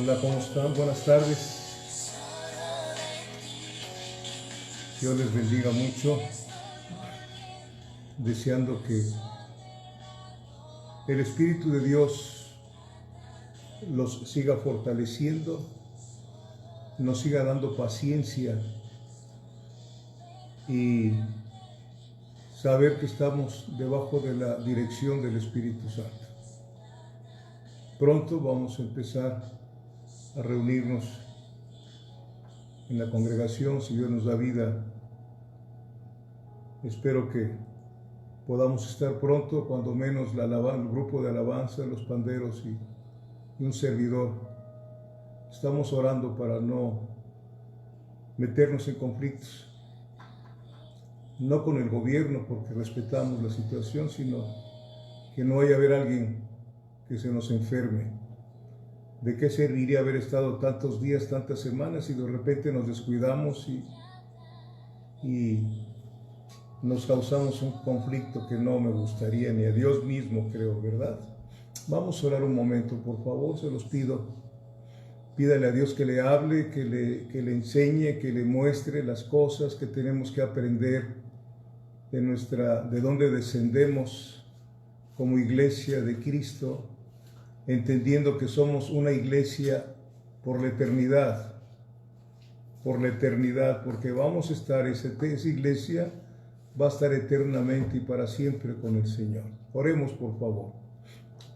Hola, ¿cómo están? Buenas tardes. Dios les bendiga mucho, deseando que el Espíritu de Dios los siga fortaleciendo, nos siga dando paciencia y saber que estamos debajo de la dirección del Espíritu Santo. Pronto vamos a empezar a reunirnos en la congregación, si Dios nos da vida. Espero que podamos estar pronto, cuando menos el grupo de alabanza, los panderos y un servidor. Estamos orando para no meternos en conflictos, no con el gobierno, porque respetamos la situación, sino que no vaya a haber alguien que se nos enferme. ¿De qué serviría haber estado tantos días, tantas semanas, y de repente nos descuidamos y nos causamos un conflicto que no me gustaría, ni a Dios mismo, creo, ¿verdad? Vamos a orar un momento, por favor, se los pido. Pídale a Dios que le hable, que le enseñe, que le muestre las cosas que tenemos que aprender de dónde descendemos como iglesia de Cristo, entendiendo que somos una iglesia por la eternidad, porque vamos a estar, esa iglesia va a estar eternamente y para siempre con el Señor. Oremos, por favor.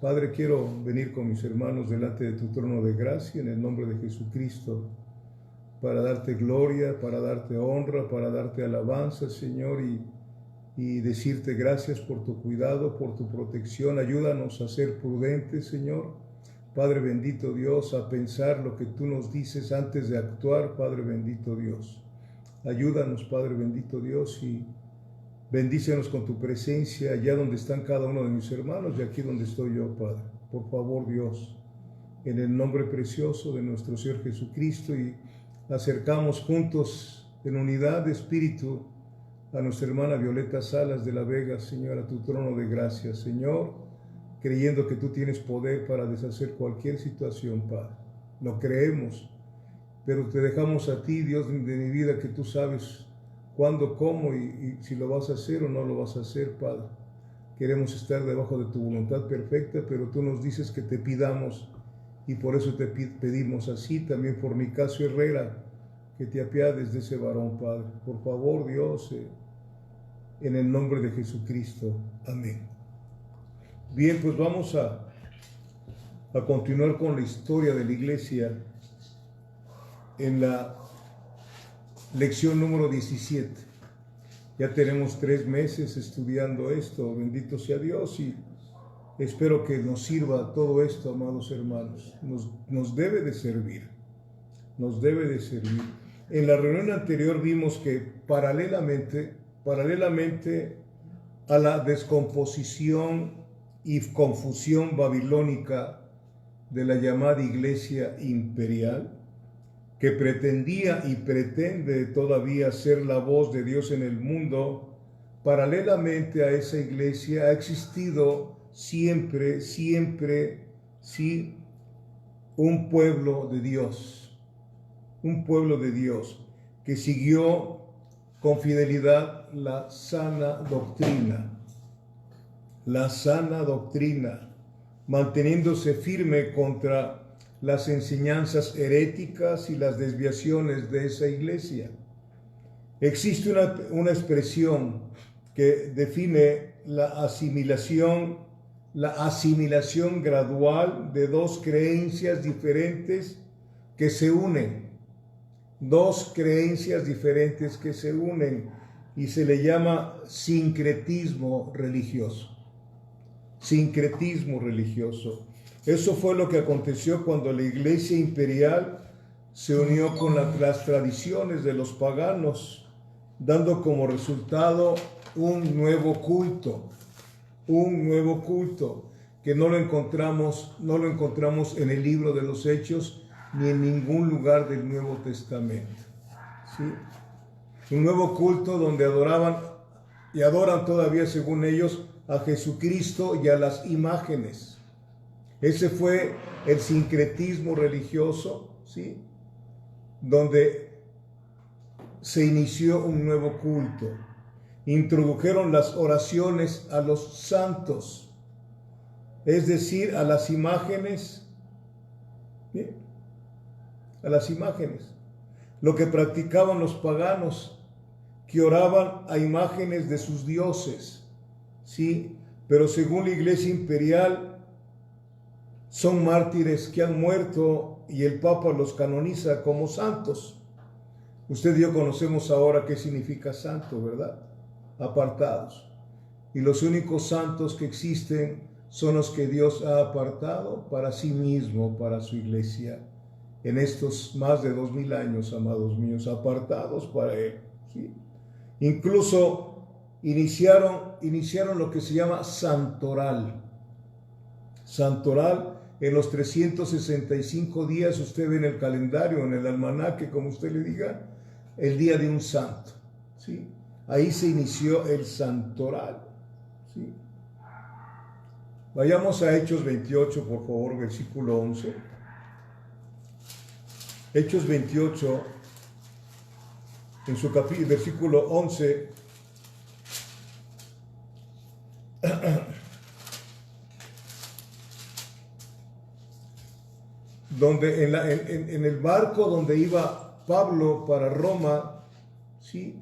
Padre, quiero venir con mis hermanos delante de tu trono de gracia en el nombre de Jesucristo, para darte gloria, para darte honra, para darte alabanza, Señor, y decirte gracias por tu cuidado, por tu protección. Ayúdanos a ser prudentes, Señor. Padre bendito Dios, a pensar lo que tú nos dices antes de actuar, Padre bendito Dios. Ayúdanos, Padre bendito Dios, y bendícenos con tu presencia allá donde están cada uno de mis hermanos y aquí donde estoy yo, Padre. Por favor, Dios, en el nombre precioso de nuestro Señor Jesucristo, y acercamos juntos en unidad de espíritu a nuestra hermana Violeta Salas de la Vega, Señor, a tu trono de gracia, Señor, creyendo que tú tienes poder para deshacer cualquier situación, Padre. Lo creemos, pero te dejamos a ti, Dios de mi vida, que tú sabes cuándo, cómo y si lo vas a hacer o no lo vas a hacer, Padre. Queremos estar debajo de tu voluntad perfecta, pero tú nos dices que te pidamos, y por eso te pedimos así también por Nicasio Herrera, que te apiades de ese varón, Padre. Por favor, Dios, en el nombre de Jesucristo. Amén. Bien, pues vamos a continuar con la historia de la iglesia en la lección número 17. Ya tenemos 3 meses estudiando esto, bendito sea Dios, y espero que nos sirva todo esto, amados hermanos. Nos debe de servir, nos debe de servir. En la reunión anterior vimos que paralelamente a la descomposición y confusión babilónica de la llamada Iglesia Imperial, que pretendía y pretende todavía ser la voz de Dios en el mundo, paralelamente a esa iglesia ha existido siempre, sí, un pueblo de Dios que siguió con fidelidad la sana doctrina, manteniéndose firme contra las enseñanzas heréticas y las desviaciones de esa iglesia. Existe una expresión que define la asimilación gradual de dos creencias diferentes que se unen. Y se le llama sincretismo religioso. Eso fue lo que aconteció cuando la iglesia imperial se unió con las tradiciones de los paganos, dando como resultado un nuevo culto que no lo encontramos en el libro de los Hechos ni en ningún lugar del Nuevo Testamento. ¿Sí? Un nuevo culto donde adoraban y adoran todavía, según ellos, a Jesucristo y a las imágenes. Ese fue el sincretismo religioso, ¿sí? Donde se inició un nuevo culto. Introdujeron las oraciones a los santos, es decir, a las imágenes, ¿sí? A las imágenes. Lo que practicaban los paganos, que oraban a imágenes de sus dioses, ¿sí? Pero según la Iglesia Imperial, son mártires que han muerto y el Papa los canoniza como santos. Usted y yo conocemos ahora qué significa santo, ¿verdad? Apartados. Y los únicos santos que existen son los que Dios ha apartado para sí mismo, para su iglesia, en estos más de 2000 años, amados míos, apartados para Él, ¿sí? Incluso iniciaron lo que se llama santoral. Santoral, en los 365 días, usted ve en el calendario, en el almanaque, como usted le diga, el día de un santo, ¿sí? Ahí se inició el santoral, ¿sí? Vayamos a Hechos 28, por favor, versículo 11. Hechos 28, en su versículo 11, donde en el barco donde iba Pablo para Roma, ¿sí?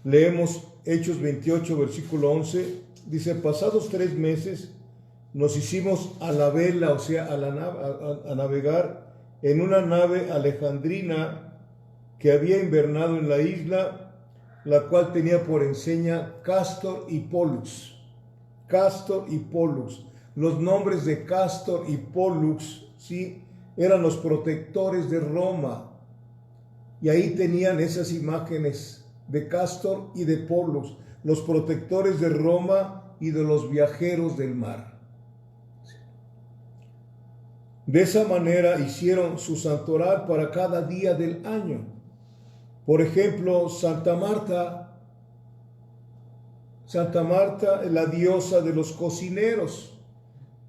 Leemos Hechos 28, versículo 11, dice: pasados 3 meses nos hicimos a la vela, o sea, a navegar en una nave alejandrina que había invernado en la isla, la cual tenía por enseña Cástor y Pólux. Cástor y Pólux. Los nombres de Cástor y Pólux, ¿sí?, eran los protectores de Roma. Y ahí tenían esas imágenes de Cástor y de Pólux, los protectores de Roma y de los viajeros del mar. De esa manera hicieron su santoral para cada día del año. Por ejemplo, Santa Marta, la diosa de los cocineros,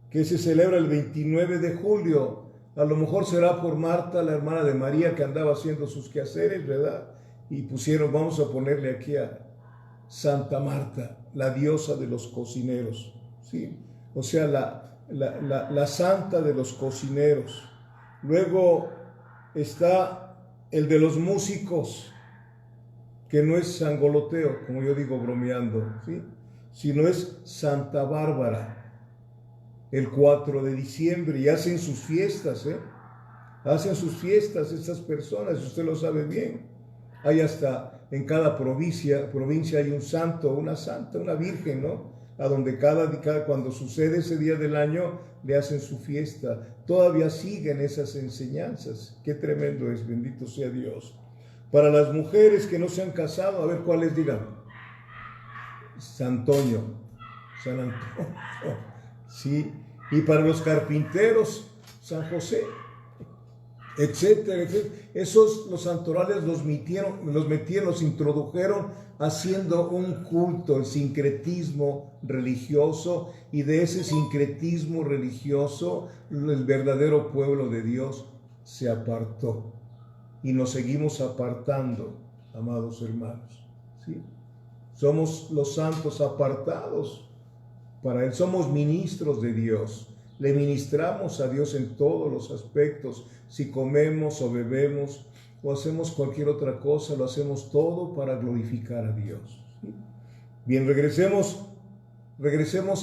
que se celebra el 29 de julio. A lo mejor será por Marta, la hermana de María, que andaba haciendo sus quehaceres, ¿verdad? Y pusieron, vamos a ponerle aquí a Santa Marta, la diosa de los cocineros, ¿sí? O sea, la santa de los cocineros. Luego está el de los músicos, que no es sangoloteo, como yo digo bromeando, ¿sí?, sino es Santa Bárbara, el 4 de diciembre, y hacen sus fiestas, hacen sus fiestas estas personas, usted lo sabe bien. Hay hasta, en cada provincia hay un santo, una santa, una virgen, ¿no?, a donde cuando sucede ese día del año, le hacen su fiesta. Todavía siguen esas enseñanzas. Qué tremendo es, bendito sea Dios. Para las mujeres que no se han casado, a ver cuáles digan. San Antonio, sí. Y para los carpinteros, San José, etcétera, etcétera. Los santorales los introdujeron haciendo un culto, el sincretismo religioso, y de ese sincretismo religioso el verdadero pueblo de Dios se apartó. Y nos seguimos apartando, amados hermanos, ¿sí? Somos los santos apartados para Él, somos ministros de Dios, le ministramos a Dios en todos los aspectos. Si comemos o bebemos o hacemos cualquier otra cosa, lo hacemos todo para glorificar a Dios, ¿sí? Bien, regresemos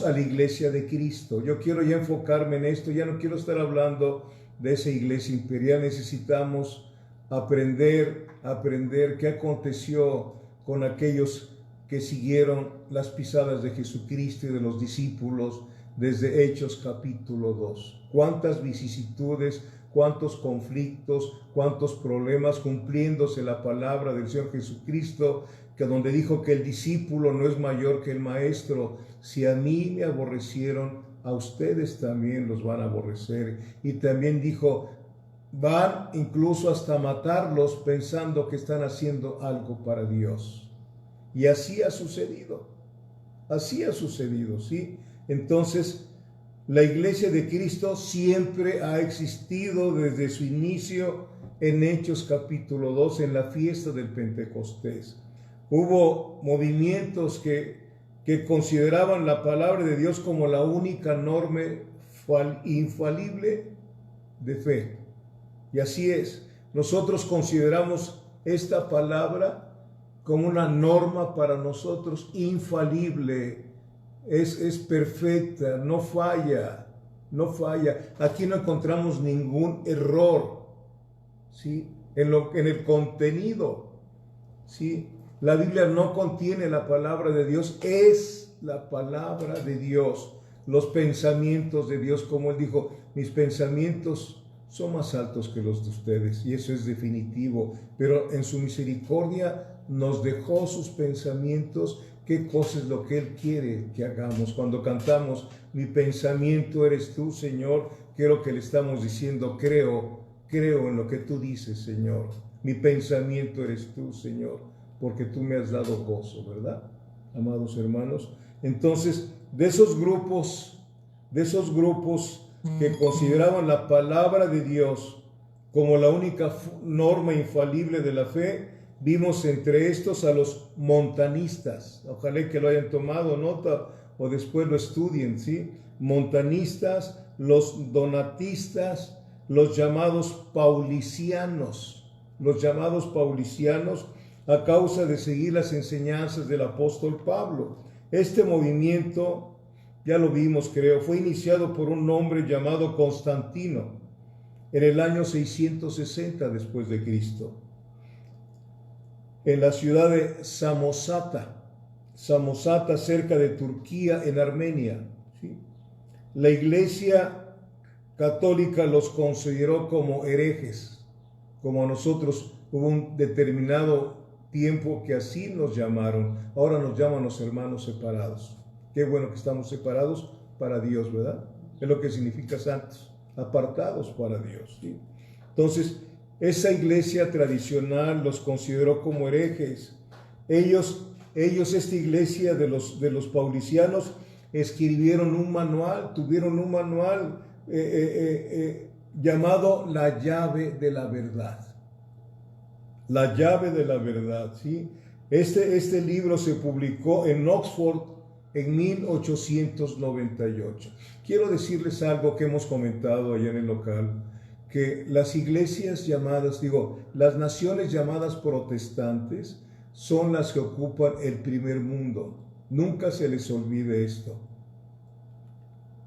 a la iglesia de Cristo. Yo quiero ya enfocarme en esto, ya no quiero estar hablando de esa iglesia imperial. Necesitamos aprender qué aconteció con aquellos que siguieron las pisadas de Jesucristo y de los discípulos desde Hechos capítulo 2. Cuántas vicisitudes, cuántos conflictos, cuántos problemas, cumpliéndose la palabra del Señor Jesucristo, que donde dijo que el discípulo no es mayor que el maestro. Si a mí me aborrecieron, a ustedes también los van a aborrecer. Y también dijo, van incluso hasta matarlos pensando que están haciendo algo para Dios. Y así ha sucedido, ¿sí? Entonces, La iglesia de Cristo siempre ha existido desde su inicio en Hechos capítulo 2, en la fiesta del Pentecostés. Hubo movimientos que consideraban la palabra de Dios como la única norma infalible de fe. Y así es. Nosotros consideramos esta palabra como una norma para nosotros infalible. Es perfecta, no falla, no falla. Aquí no encontramos ningún error, ¿sí? En el contenido, ¿sí? La Biblia no contiene la palabra de Dios, es la palabra de Dios. Los pensamientos de Dios, como Él dijo, mis pensamientos son más altos que los de ustedes, y eso es definitivo. Pero en su misericordia nos dejó sus pensamientos. ¿Qué cosa es lo que Él quiere que hagamos? Cuando cantamos, mi pensamiento eres tú, Señor, creo que le estamos diciendo, creo en lo que tú dices, Señor. Mi pensamiento eres tú, Señor, porque tú me has dado gozo, ¿verdad? Amados hermanos. Entonces, de esos grupos que consideraban la palabra de Dios como la única norma infalible de la fe, vimos entre estos a los montanistas. Ojalá que lo hayan tomado nota o después lo estudien, ¿sí? Montanistas, los donatistas, los llamados paulicianos a causa de seguir las enseñanzas del apóstol Pablo. Este movimiento, ya lo vimos creo, fue iniciado por un hombre llamado Constantino en el año 660 después de Cristo, en la ciudad de Samosata cerca de Turquía, en Armenia, ¿sí? La Iglesia Católica los consideró como herejes, como a nosotros hubo un determinado tiempo que así nos llamaron. Ahora nos llaman los hermanos separados. Qué bueno que estamos separados para Dios, ¿verdad? Es lo que significa santos, apartados para Dios, ¿sí? Entonces, esa iglesia tradicional los consideró como herejes. Ellos, esta iglesia de los paulicianos, tuvieron un manual llamado la llave de la verdad. La llave de la verdad, ¿sí? Este libro se publicó en Oxford en 1898. Quiero decirles algo que hemos comentado allá en el local, que las iglesias las naciones llamadas protestantes son las que ocupan el primer mundo. Nunca se les olvide esto.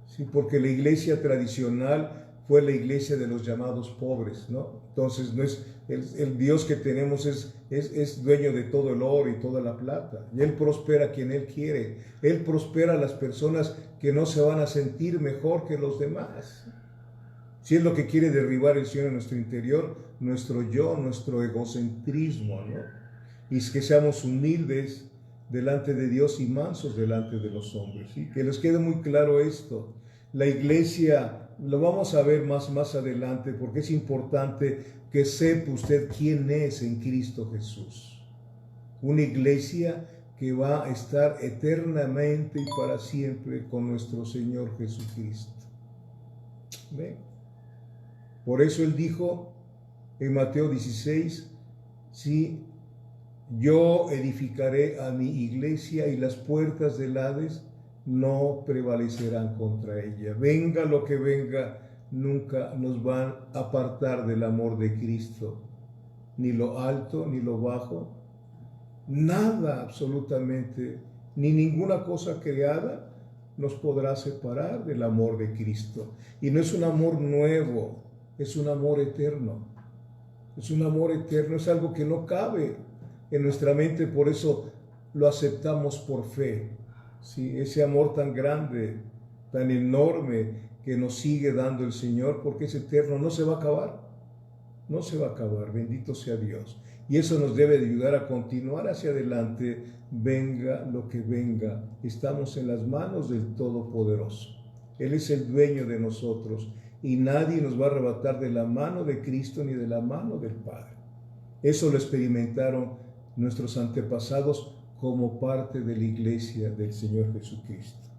Sí, porque la iglesia tradicional fue la iglesia de los llamados pobres, ¿no? Entonces, no es el Dios que tenemos es dueño de todo el oro y toda la plata. Y Él prospera a quien Él quiere. Él prospera a las personas que no se van a sentir mejor que los demás. Si es lo que quiere derribar el Señor en nuestro interior, nuestro yo, nuestro egocentrismo, ¿no? Y es que seamos humildes delante de Dios y mansos delante de los hombres, ¿sí? Que les quede muy claro esto. La iglesia, lo vamos a ver más adelante, porque es importante que sepa usted quién es en Cristo Jesús. Una iglesia que va a estar eternamente y para siempre con nuestro Señor Jesucristo. ¿Ven? Por eso Él dijo en Mateo 16, sí, yo edificaré a mi iglesia y las puertas del Hades no prevalecerán contra ella. Venga lo que venga, nunca nos van a apartar del amor de Cristo. Ni lo alto, ni lo bajo, nada absolutamente, ni ninguna cosa creada nos podrá separar del amor de Cristo. Y no es un amor nuevo, es un amor eterno. Es un amor eterno, es algo que no cabe en nuestra mente, por eso lo aceptamos por fe. ¿Sí? Ese amor tan grande, tan enorme que nos sigue dando el Señor, porque es eterno, no se va a acabar. No se va a acabar, bendito sea Dios. Y eso nos debe de ayudar a continuar hacia adelante, venga lo que venga. Estamos en las manos del Todopoderoso. Él es el dueño de nosotros y nadie nos va a arrebatar de la mano de Cristo ni de la mano del Padre. Eso lo experimentaron nuestros antepasados como parte de la iglesia del Señor Jesucristo.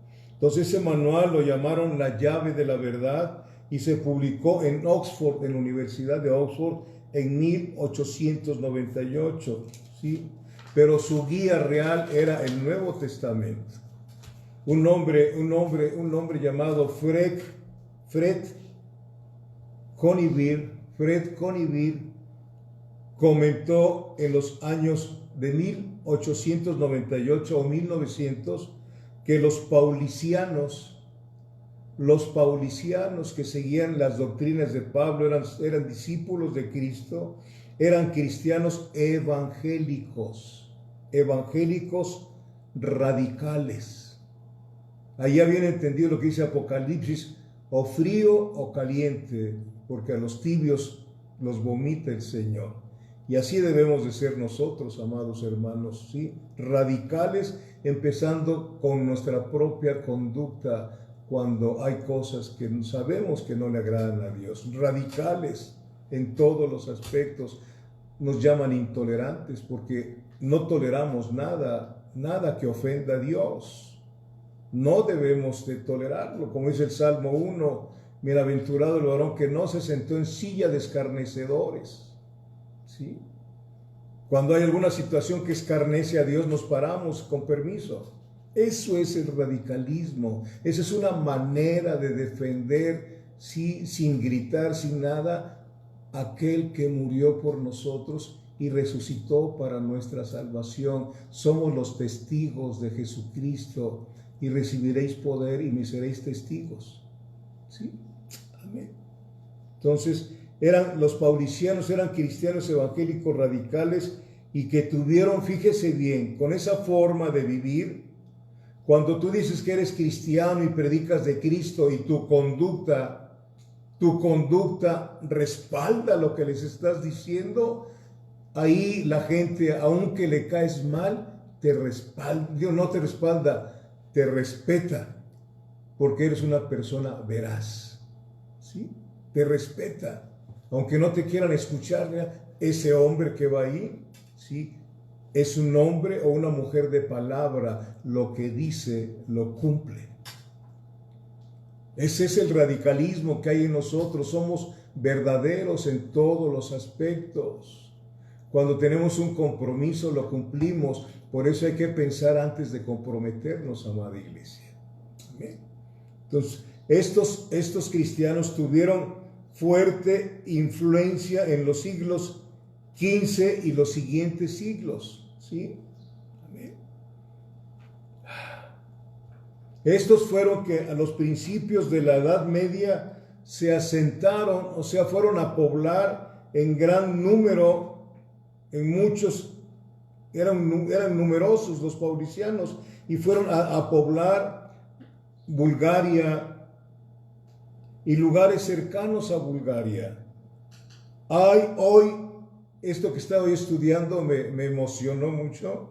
Entonces ese manual lo llamaron La llave de la verdad y se publicó en Oxford, en la Universidad de Oxford, en 1898, ¿sí? Pero su guía real era el Nuevo Testamento. Un hombre llamado Fred Conivir comentó en los años de 1898 o 1900 que los paulicianos que seguían las doctrinas de Pablo eran discípulos de Cristo, eran cristianos evangélicos radicales. Ahí habían entendido lo que dice Apocalipsis, o frío o caliente, porque a los tibios los vomita el Señor. Y así debemos de ser nosotros, amados hermanos, ¿sí? Radicales, empezando con nuestra propia conducta cuando hay cosas que sabemos que no le agradan a Dios. Radicales en todos los aspectos. Nos llaman intolerantes porque no toleramos nada que ofenda a Dios. No debemos de tolerarlo, como dice el Salmo 1, bienaventurado el varón que no se sentó en silla de escarnecedores, ¿sí? Cuando hay alguna situación que escarnece a Dios, nos paramos con permiso. Eso es el radicalismo, esa es una manera de defender, ¿sí? Sin gritar, sin nada, aquel que murió por nosotros y resucitó para nuestra salvación. Somos los testigos de Jesucristo. Y recibiréis poder y me seréis testigos. ¿Sí? Amén. Entonces, los paulicianos eran cristianos evangélicos radicales y que tuvieron, fíjese bien, con esa forma de vivir, cuando tú dices que eres cristiano y predicas de Cristo y tu conducta respalda lo que les estás diciendo, ahí la gente, aunque le caes mal, te respalda. Dios no te respalda, te respeta, porque eres una persona veraz, ¿sí? Te respeta, aunque no te quieran escuchar, ese hombre que va ahí, ¿sí? Es un hombre o una mujer de palabra, lo que dice, lo cumple. Ese es el radicalismo que hay en nosotros, somos verdaderos en todos los aspectos. Cuando tenemos un compromiso, lo cumplimos. Por eso hay que pensar antes de comprometernos, amada iglesia. Amén. Entonces, estos cristianos tuvieron fuerte influencia en los siglos XV y los siguientes siglos. ¿Sí? Amén. Estos fueron que a los principios de la Edad Media se asentaron, o sea, fueron a poblar en gran número, en muchos. Eran numerosos los paulicianos y fueron a poblar Bulgaria y lugares cercanos a Bulgaria. Hay hoy, esto que estaba hoy estudiando me emocionó mucho.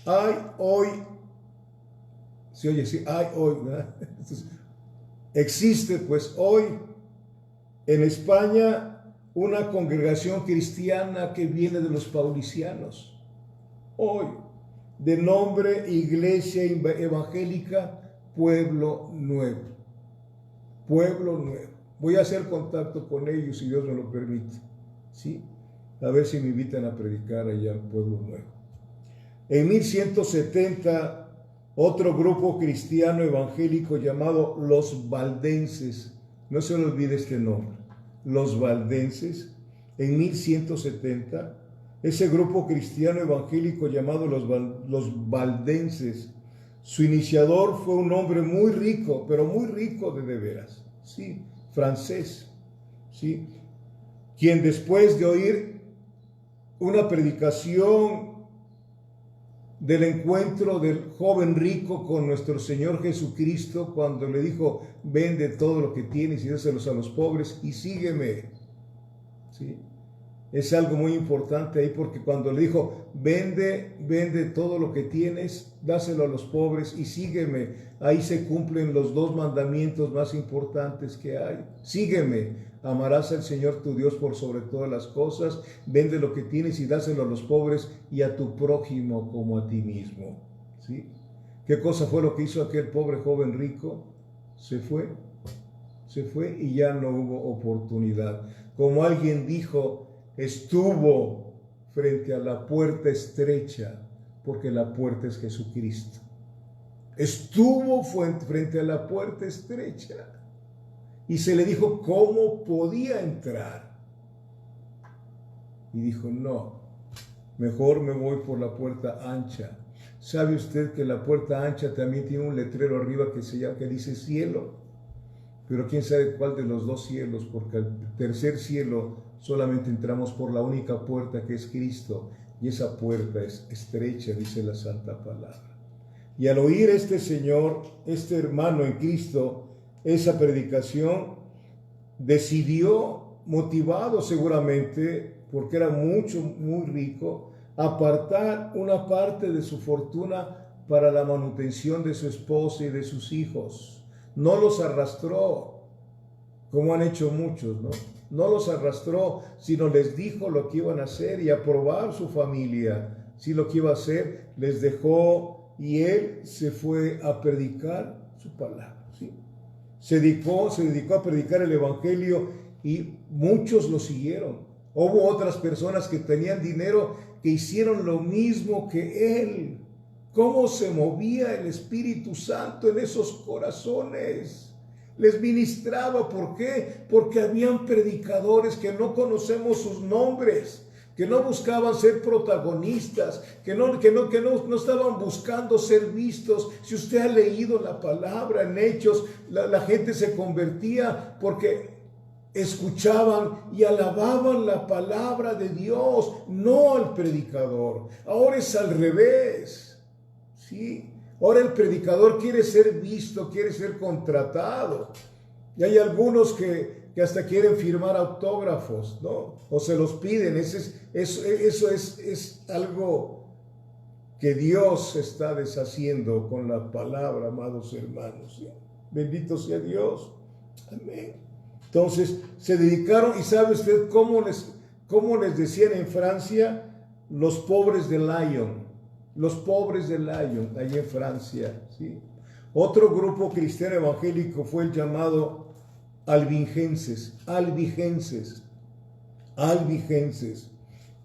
Hay hoy, se oye así, hay hoy, ¿verdad? Entonces, existe pues hoy en España una congregación cristiana que viene de los paulicianos. Hoy, de nombre Iglesia Evangélica Pueblo Nuevo. Pueblo Nuevo. Voy a hacer contacto con ellos si Dios me lo permite. ¿Sí? A ver si me invitan a predicar allá en Pueblo Nuevo. En 1170, otro grupo cristiano evangélico llamado los Valdenses, no se le olvide este nombre, los Valdenses, en 1170, ese grupo cristiano evangélico llamado los Valdenses, su iniciador fue un hombre muy rico, pero muy rico de veras, sí, francés, sí, quien después de oír una predicación del encuentro del joven rico con nuestro Señor Jesucristo, cuando le dijo, vende todo lo que tienes y dáselos a los pobres y sígueme, ¿sí? Es algo muy importante ahí, porque cuando le dijo, vende todo lo que tienes, dáselo a los pobres y sígueme, ahí se cumplen los dos mandamientos más importantes que hay. Sígueme, amarás al Señor tu Dios por sobre todas las cosas, vende lo que tienes y dáselo a los pobres y a tu prójimo como a ti mismo, ¿sí? ¿Qué cosa fue lo que hizo aquel pobre joven rico? Se fue y ya no hubo oportunidad. Como alguien dijo, estuvo frente a la puerta estrecha, porque la puerta es Jesucristo. Estuvo frente a la puerta estrecha y se le dijo cómo podía entrar. Y dijo, no, mejor me voy por la puerta ancha. ¿Sabe usted que la puerta ancha también tiene un letrero arriba que dice cielo? Pero quién sabe cuál de los dos cielos, porque al tercer cielo solamente entramos por la única puerta que es Cristo, y esa puerta es estrecha, dice la Santa Palabra. Y al oír este señor, este hermano en Cristo, esa predicación, decidió, motivado seguramente, porque era muy rico, apartar una parte de su fortuna para la manutención de su esposa y de sus hijos. No los arrastró, como han hecho muchos, ¿no? No los arrastró, sino les dijo lo que iban a hacer y a probar su familia. Si lo que iba a hacer, les dejó y él se fue a predicar su palabra, ¿sí? Se dedicó a predicar el evangelio y muchos lo siguieron. Hubo otras personas que tenían dinero que hicieron lo mismo que él. ¿Cómo se movía el Espíritu Santo en esos corazones? Les ministraba. ¿Por qué? Porque habían predicadores que no conocemos sus nombres, que no buscaban ser protagonistas, que no estaban buscando ser vistos. Si usted ha leído la palabra en Hechos, la gente se convertía porque escuchaban y alababan la palabra de Dios, no al predicador. Ahora es al revés. Sí, ahora el predicador quiere ser visto, quiere ser contratado. Y hay algunos que hasta quieren firmar autógrafos, ¿no? O se los piden. Eso es algo que Dios está deshaciendo con la palabra, amados hermanos. ¿Sí? Bendito sea Dios. Amén. Entonces se dedicaron, y ¿sabe usted cómo les decían en Francia? Los pobres de Lyon. Los pobres de Lyon, allí en Francia, ¿sí? Otro grupo cristiano evangélico fue el llamado albigenses,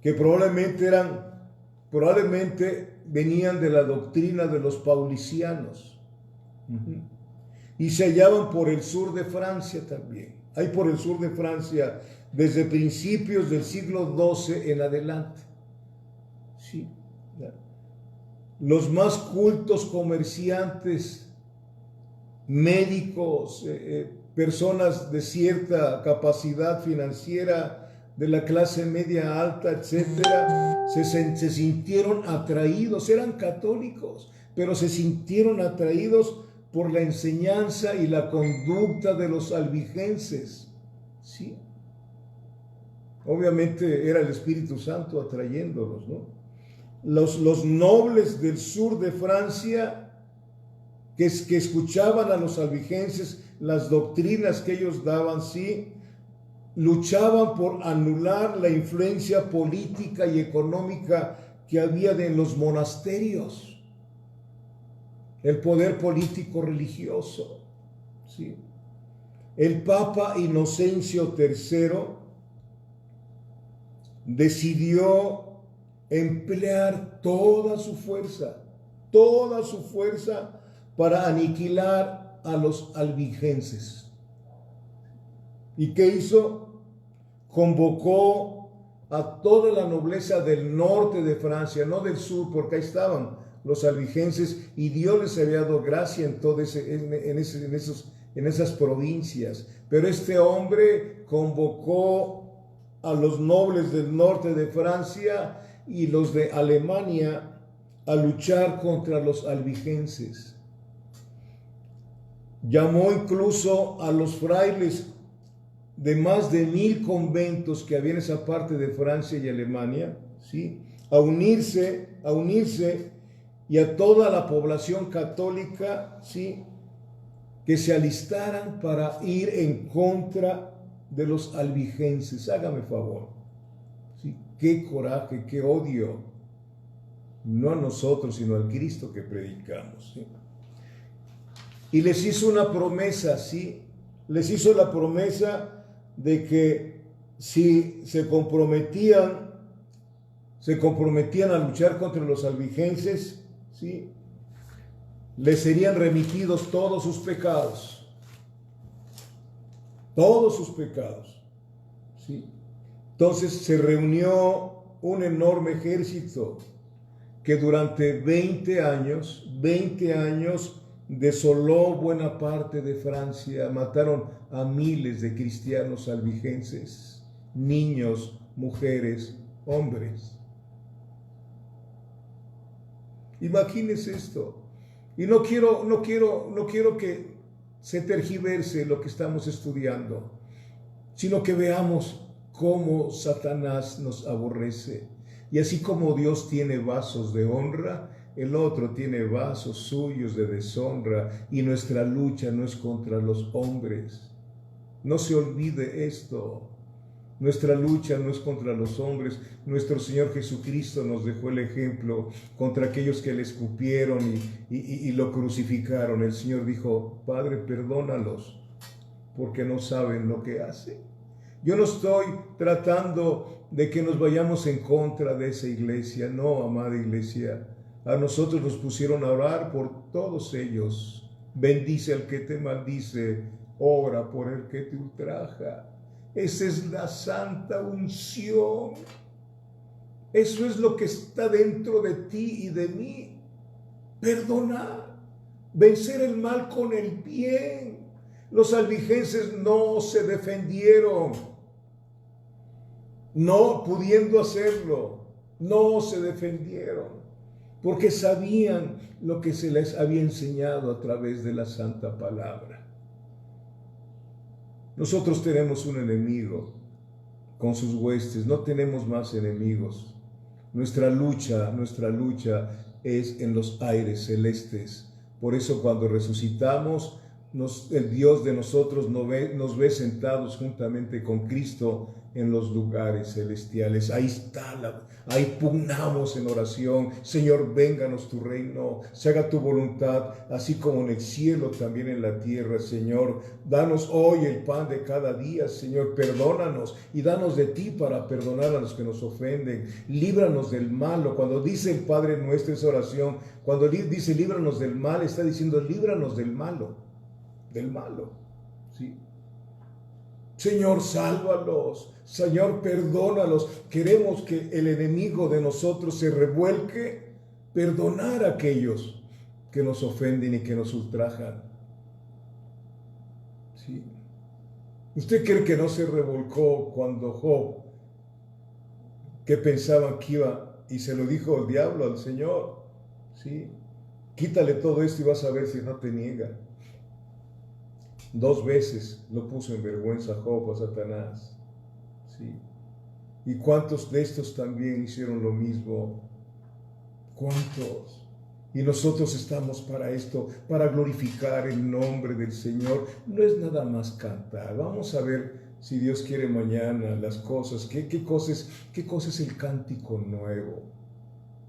que probablemente venían de la doctrina de los paulicianos. Y se hallaban por el sur de Francia también. Hay por el sur de Francia desde principios del siglo XII en adelante. Sí. Los más cultos comerciantes, médicos, personas de cierta capacidad financiera, de la clase media alta, etcétera, se sintieron atraídos. Eran católicos, pero se sintieron atraídos por la enseñanza y la conducta de los albigenses. ¿Sí? Obviamente era el Espíritu Santo atrayéndolos, ¿no? Los nobles del sur de Francia que escuchaban a los albigenses, las doctrinas que ellos daban, sí, luchaban por anular la influencia política y económica que había en los monasterios, el poder político religioso, sí. El Papa Inocencio III decidió emplear toda su fuerza para aniquilar a los albigenses. ¿Y qué hizo? Convocó a toda la nobleza del norte de Francia, no del sur, porque ahí estaban los albigenses y Dios les había dado gracia en esas provincias. Pero este hombre convocó a los nobles del norte de Francia y los de Alemania a luchar contra los albigenses. Llamó incluso a los frailes de más de 1000 conventos que había en esa parte de Francia y Alemania, ¿sí?, a unirse y a toda la población católica, ¿sí?, que se alistaran para ir en contra de los albigenses. Hágame favor. ¿Sí? Qué coraje, qué odio. no a nosotros, sino al Cristo que predicamos, ¿sí? Y les hizo una promesa, ¿sí? Les hizo la promesa de que si se comprometían a luchar contra los albigenses, ¿sí?, les serían remitidos todos sus pecados, ¿sí? Entonces se reunió un enorme ejército que durante 20 años desoló buena parte de Francia, mataron a miles de cristianos albigenses, niños, mujeres, hombres. Imagínense esto. Y no quiero que se tergiverse lo que estamos estudiando, sino que veamos cómo Satanás nos aborrece. Y así como Dios tiene vasos de honra, el otro tiene vasos suyos de deshonra, y nuestra lucha no es contra los hombres. No se olvide esto. Nuestra lucha no es contra los hombres. Nuestro Señor Jesucristo nos dejó el ejemplo contra aquellos que le escupieron y lo crucificaron. El Señor dijo: Padre, perdónalos, porque no saben lo que hacen. Yo no estoy tratando de que nos vayamos en contra de esa iglesia. No, amada iglesia. A nosotros nos pusieron a orar por todos ellos. Bendice al que te maldice, ora por el que te ultraja. Esa es la santa unción. Eso es lo que está dentro de ti y de mí. Perdonar, vencer el mal con el bien. Los albigenses no se defendieron, no pudiendo hacerlo, no se defendieron, porque sabían lo que se les había enseñado a través de la santa palabra. Nosotros tenemos un enemigo con sus huestes, no tenemos más enemigos. Nuestra lucha es en los aires celestes. Por eso cuando resucitamos, el Dios de nosotros nos ve sentados juntamente con Cristo en los lugares celestiales. Ahí pugnamos en oración: Señor, vénganos tu reino, se haga tu voluntad, así como en el cielo, también en la tierra. Señor, danos hoy el pan de cada día. Señor, perdónanos y danos de ti para perdonar a los que nos ofenden. Líbranos del malo. Cuando dice el Padre Nuestro esa oración, cuando dice líbranos del mal, está diciendo líbranos del malo, ¿sí? Señor, sálvalos. Señor, perdónalos. Queremos que el enemigo de nosotros se revuelque, perdonar a aquellos que nos ofenden y que nos ultrajan. ¿Sí? ¿Usted cree que no se revolcó cuando Job, que pensaba que iba, y se lo dijo el diablo al Señor? ¿Sí? Quítale todo esto y vas a ver si no te niega. 2 veces lo puso en vergüenza Job a Satanás, ¿sí? ¿Y cuántos de estos también hicieron lo mismo? ¿Cuántos? Y nosotros estamos para esto, para glorificar el nombre del Señor. No es nada más cantar. Vamos a ver, si Dios quiere, mañana las cosas. ¿Qué cosa es el cántico nuevo?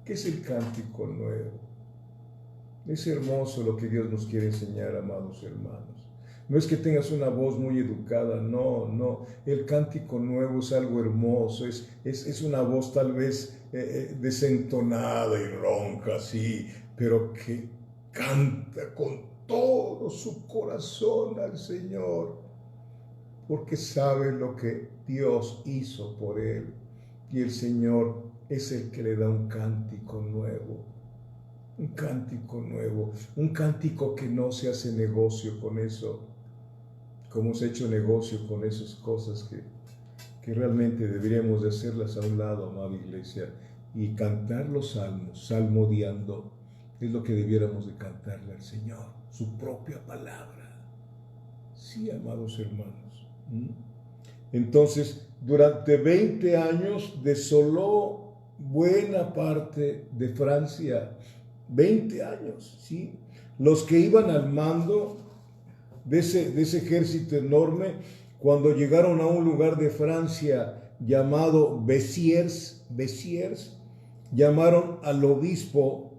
¿Qué es el cántico nuevo? Es hermoso lo que Dios nos quiere enseñar, amados hermanos. No es que tengas una voz muy educada, no. El cántico nuevo es algo hermoso, es una voz tal vez desentonada y ronca, sí, pero que canta con todo su corazón al Señor, porque sabe lo que Dios hizo por él, y el Señor es el que le da un cántico nuevo. Un cántico nuevo, un cántico que no se hace negocio con eso, como se ha hecho negocio con esas cosas que realmente deberíamos de hacerlas a un lado, amada iglesia, y cantar los salmos, salmodiando, es lo que debiéramos de cantarle al Señor, su propia palabra. Sí, amados hermanos. Entonces, durante 20 años desoló buena parte de Francia. 20 años, ¿sí? Los que iban al mando de ese ejército enorme, cuando llegaron a un lugar de Francia llamado Béziers, llamaron al obispo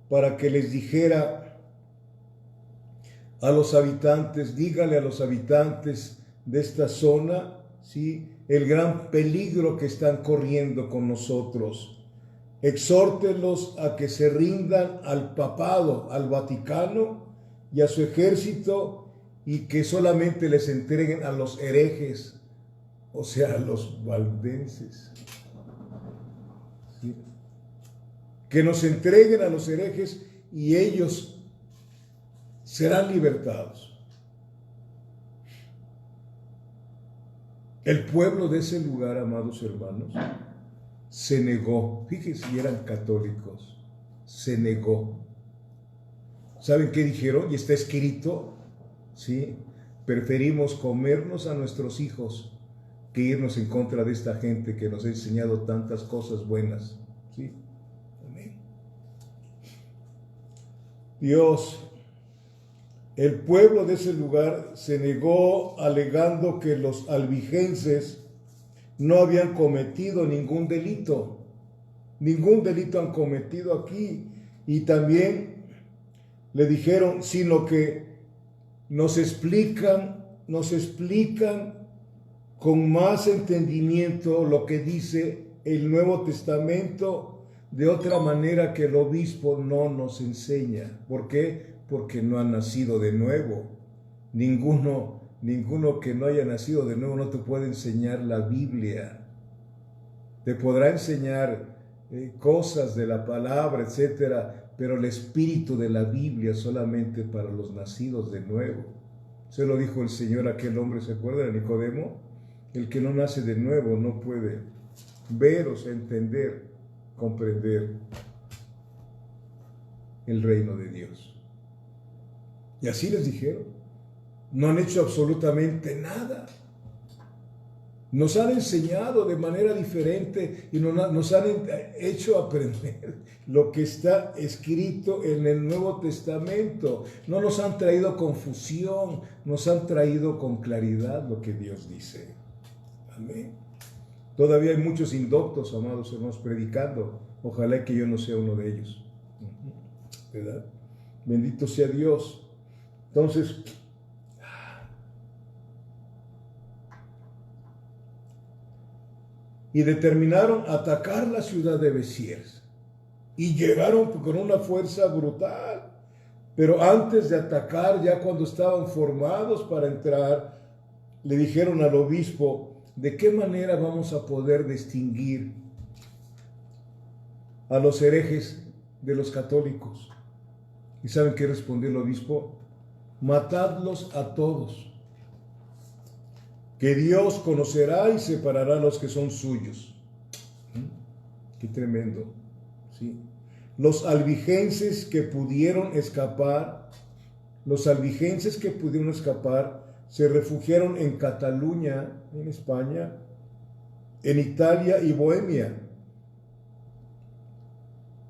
para que les dijera a los habitantes, dígale a los habitantes de esta zona, ¿sí?, el gran peligro que están corriendo con nosotros. Exhórtelos a que se rindan al papado, al Vaticano y a su ejército, y que solamente les entreguen a los herejes, o sea, a los valdenses. ¿Sí? Que nos entreguen a los herejes y ellos serán libertados. El pueblo de ese lugar, amados hermanos, se negó. Fíjense, si eran católicos, se negó. ¿Saben qué dijeron? Y está escrito, ¿sí? Preferimos comernos a nuestros hijos que irnos en contra de esta gente que nos ha enseñado tantas cosas buenas. ¿Sí? Amén. Dios, el pueblo de ese lugar se negó alegando que los albigenses no habían cometido ningún delito. Ningún delito han cometido aquí. Y también le dijeron, sino que nos explican con más entendimiento lo que dice el Nuevo Testamento de otra manera que el obispo no nos enseña. ¿Por qué? Porque no han nacido de nuevo. Ninguno que no haya nacido de nuevo no te puede enseñar la Biblia. Te podrá enseñar cosas de la palabra, etcétera, pero el espíritu de la Biblia solamente para los nacidos de nuevo. Se lo dijo el Señor a aquel hombre, ¿se acuerda de Nicodemo? El que no nace de nuevo no puede ver, o sea, entender, comprender el reino de Dios. Y así les dijeron. No han hecho absolutamente nada. Nos han enseñado de manera diferente y nos han hecho aprender lo que está escrito en el Nuevo Testamento. No nos han traído confusión, nos han traído con claridad lo que Dios dice. Amén. Todavía hay muchos indoctos, amados hermanos, predicando. Ojalá que yo no sea uno de ellos. ¿Verdad? Bendito sea Dios. Entonces, y determinaron atacar la ciudad de Besiers. Y llegaron con una fuerza brutal. Pero antes de atacar, ya cuando estaban formados para entrar, le dijeron al obispo, ¿de qué manera vamos a poder distinguir a los herejes de los católicos? ¿Y saben qué respondió el obispo? Matadlos a todos, que Dios conocerá y separará a los que son suyos. Qué tremendo, ¿sí? Los albigenses que pudieron escapar, se refugiaron en Cataluña, en España, en Italia y Bohemia.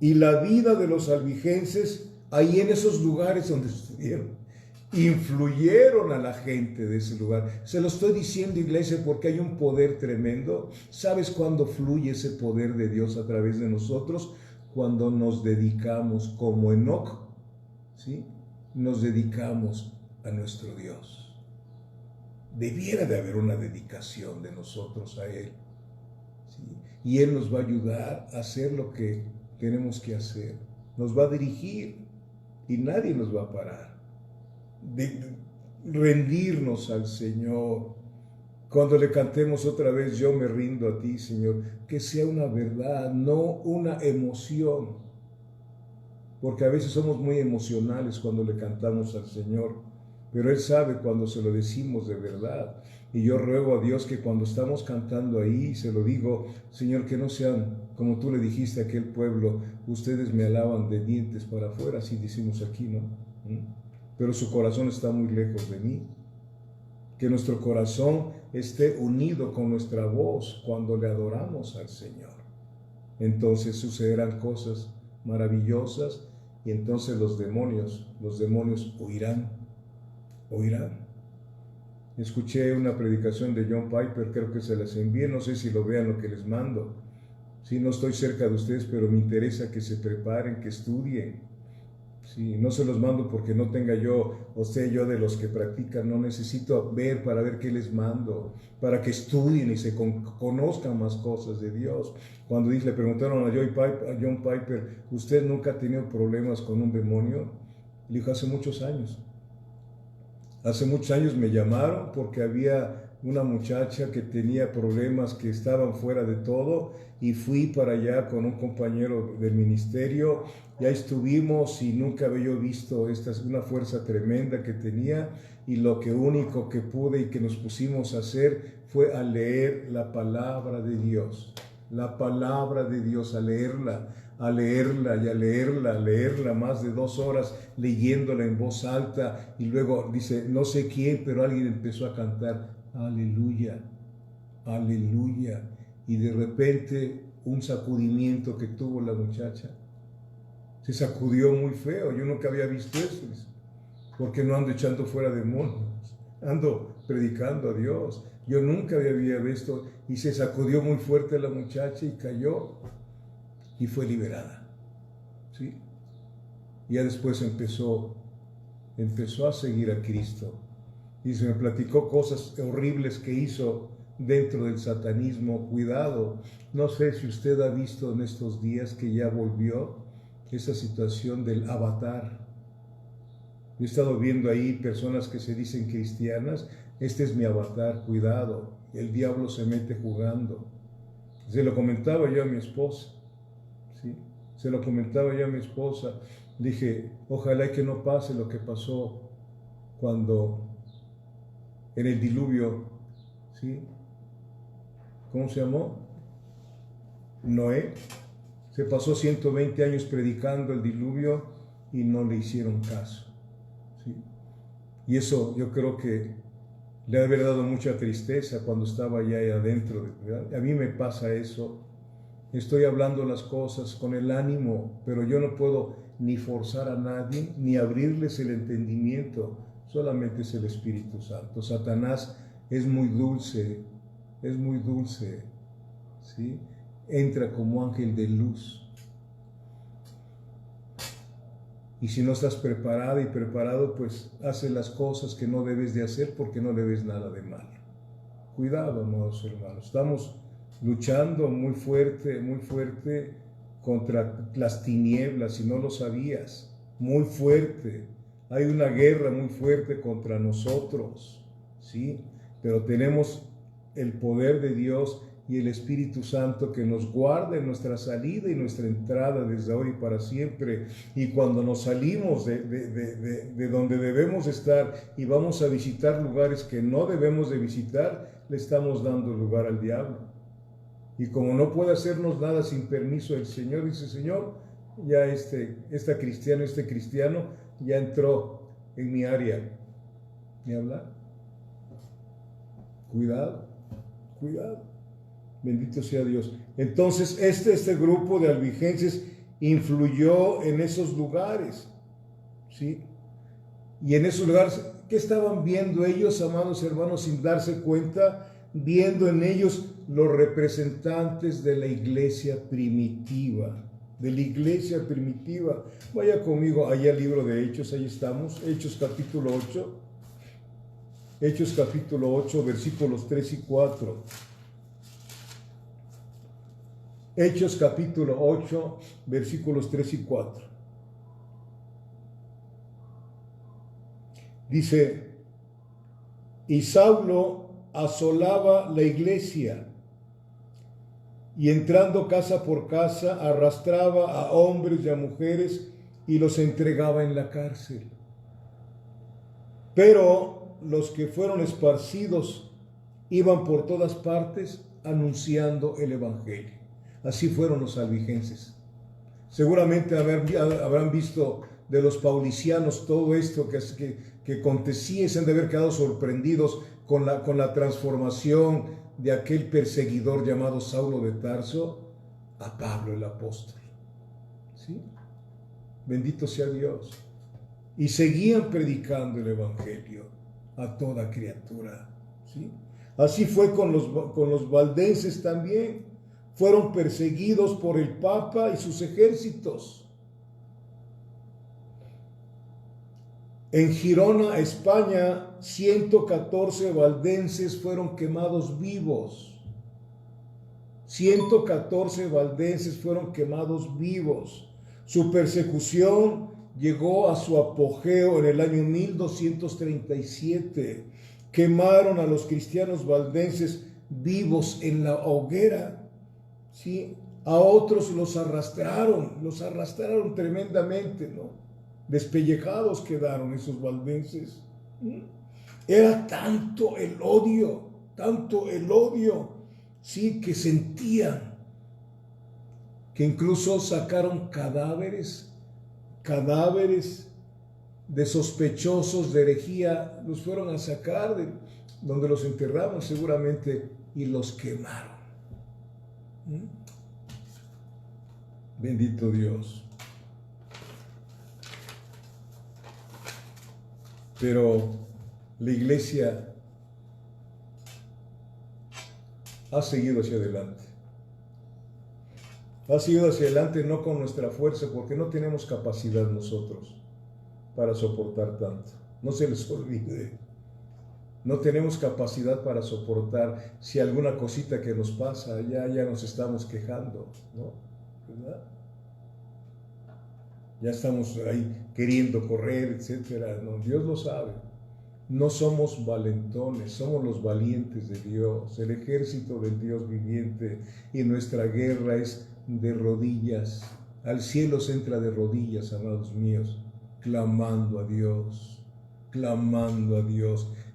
Y la vida de los albigenses, ahí en esos lugares donde estuvieron, influyeron a la gente de ese lugar. Se lo estoy diciendo, iglesia, porque hay un poder tremendo. ¿Sabes cuándo fluye ese poder de Dios a través de nosotros? Cuando nos dedicamos como Enoc, ¿sí? Nos dedicamos a nuestro Dios. Debiera de haber una dedicación de nosotros a Él, ¿sí? Y Él nos va a ayudar a hacer lo que tenemos que hacer. Nos va a dirigir y nadie nos va a parar. De rendirnos al Señor. Cuando le cantemos otra vez, yo me rindo a ti, Señor, que sea una verdad, no una emoción, porque a veces somos muy emocionales cuando le cantamos al Señor, pero Él sabe cuando se lo decimos de verdad. Y yo ruego a Dios que cuando estamos cantando ahí, se lo digo, Señor, que no sean como tú le dijiste a aquel pueblo, ustedes me alaban de dientes para afuera, así decimos aquí, ¿no? Pero su corazón está muy lejos de mí. Que nuestro corazón esté unido con nuestra voz cuando le adoramos al Señor. Entonces sucederán cosas maravillosas y entonces los demonios huirán. Escuché una predicación de John Piper, creo que se las envié, no sé si lo vean lo que les mando. Sí, no estoy cerca de ustedes, pero me interesa que se preparen, que estudien. Sí, no se los mando porque no tenga yo, o sea, yo de los que practican, no necesito ver para ver qué les mando, para que estudien y se conozcan más cosas de Dios. Cuando le preguntaron a John Piper, ¿usted nunca ha tenido problemas con un demonio? Le dijo, hace muchos años. Hace muchos años me llamaron porque había una muchacha que tenía problemas que estaban fuera de todo y fui para allá con un compañero del ministerio. Ya estuvimos y nunca había yo visto una fuerza tremenda que tenía, y lo único que pude y que nos pusimos a hacer fue a leer la palabra de Dios. La palabra de Dios, a leerla y a leerla más de 2 horas, leyéndola en voz alta, y luego dice, no sé quién, pero alguien empezó a cantar, aleluya, aleluya, y de repente un sacudimiento que tuvo la muchacha, se sacudió muy feo. Yo nunca había visto eso, porque no ando echando fuera demonios, ando predicando a Dios. Yo nunca había visto, y se sacudió muy fuerte la muchacha y cayó y fue liberada. ¿Sí? Y ya después empezó a seguir a Cristo. Y se me platicó cosas horribles que hizo dentro del satanismo. Cuidado, no sé si usted ha visto en estos días que ya volvió esa situación del avatar. Yo he estado viendo ahí personas que se dicen cristianas, este es mi avatar, cuidado, el diablo se mete jugando. Se lo comentaba yo a mi esposa, ¿sí? Se lo comentaba yo a mi esposa. Dije, ojalá que no pase lo que pasó cuando en el diluvio, ¿sí? ¿Cómo se llamó? Noé. Se pasó 120 años predicando el diluvio y no le hicieron caso. ¿Sí? Y eso yo creo que le ha de haber dado mucha tristeza cuando estaba allá adentro. ¿Verdad? A mí me pasa eso. Estoy hablando las cosas con el ánimo, pero yo no puedo ni forzar a nadie, ni abrirles el entendimiento. Solamente es el Espíritu Santo. Satanás es muy dulce, ¿sí? Entra como ángel de luz. Y si no estás preparada y preparado, pues hace las cosas que no debes de hacer porque no le ves nada de malo. Cuidado, amados hermanos. Estamos luchando muy fuerte contra las tinieblas, si no lo sabías. Muy fuerte. Hay una guerra muy fuerte contra nosotros, ¿sí? Pero tenemos el poder de Dios y el Espíritu Santo que nos guarda en nuestra salida y nuestra entrada desde ahora y para siempre. Y cuando nos salimos de donde debemos estar y vamos a visitar lugares que no debemos de visitar, le estamos dando lugar al diablo. Y como no puede hacernos nada sin permiso del Señor, dice, Señor, ya este cristiano ya entró en mi área. ¿Me habla? Cuidado. Bendito sea Dios. Entonces, este grupo de albigenses influyó en esos lugares, ¿sí? Y en esos lugares, ¿qué estaban viendo ellos, amados hermanos, sin darse cuenta? Viendo en ellos los representantes de la iglesia primitiva. Vaya conmigo allá al libro de Hechos, ahí estamos, Hechos capítulo 8, versículos 3 y 4. Hechos capítulo 8, versículos 3 y 4. Dice, y Saulo asolaba la iglesia, y entrando casa por casa, arrastraba a hombres y a mujeres y los entregaba en la cárcel. Pero los que fueron esparcidos iban por todas partes anunciando el evangelio. Así fueron los albigenses. Seguramente habrán visto de los paulicianos todo esto que acontecía, y se han de haber quedado sorprendidos con la transformación de aquel perseguidor llamado Saulo de Tarso a Pablo el apóstol. ¿Sí? Bendito sea Dios. Y seguían predicando el evangelio a toda criatura. ¿Sí? Así fue con los valdenses también. fueron perseguidos por el Papa y sus ejércitos. En Girona, España, 114 valdenses fueron quemados vivos. 114 valdenses fueron quemados vivos. Su persecución llegó a su apogeo en el año 1237. Quemaron a los cristianos valdenses vivos en la hoguera. ¿Sí? A otros los arrastraron tremendamente, ¿no? Despellejados quedaron esos valdenses. Era tanto el odio, sí, que sentían, que incluso sacaron cadáveres de sospechosos de herejía, los fueron a sacar de donde los enterraban seguramente y los quemaron. Bendito Dios. Pero la iglesia ha seguido hacia adelante. Ha seguido hacia adelante no con nuestra fuerza, porque no tenemos capacidad nosotros para soportar tanto. No se les olvide. No tenemos capacidad para soportar si alguna cosita que nos pasa, ya nos estamos quejando, ¿no? ¿Verdad? Ya estamos ahí queriendo correr, etcétera. No, Dios lo sabe. No somos valentones, somos los valientes de Dios, el ejército del Dios viviente, y nuestra guerra es de rodillas. Al cielo se entra de rodillas, amados míos, clamando a Dios,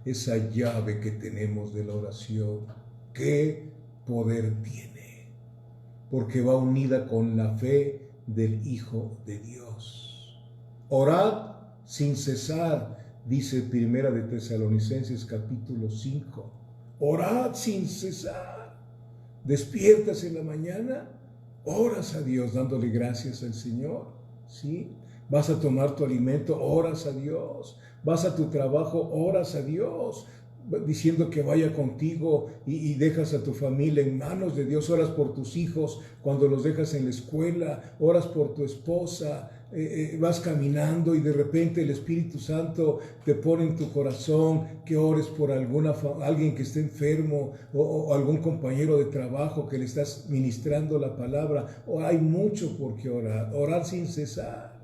esa llave que tenemos de la oración. ¿Qué poder tiene? Porque va unida con la fe del Hijo de Dios. Orad sin cesar, dice Primera de Tesalonicenses capítulo 5. Orad sin cesar. Despiertas en la mañana, oras a Dios dándole gracias al Señor, ¿sí? Vas a tomar tu alimento, oras a Dios. Vas a tu trabajo, oras a Dios, diciendo que vaya contigo y dejas a tu familia en manos de Dios. Oras por tus hijos cuando los dejas en la escuela, oras por tu esposa. Vas caminando y de repente el Espíritu Santo te pone en tu corazón que ores por alguien que esté enfermo o algún compañero de trabajo que le estás ministrando la palabra. Hay mucho por qué orar sin cesar.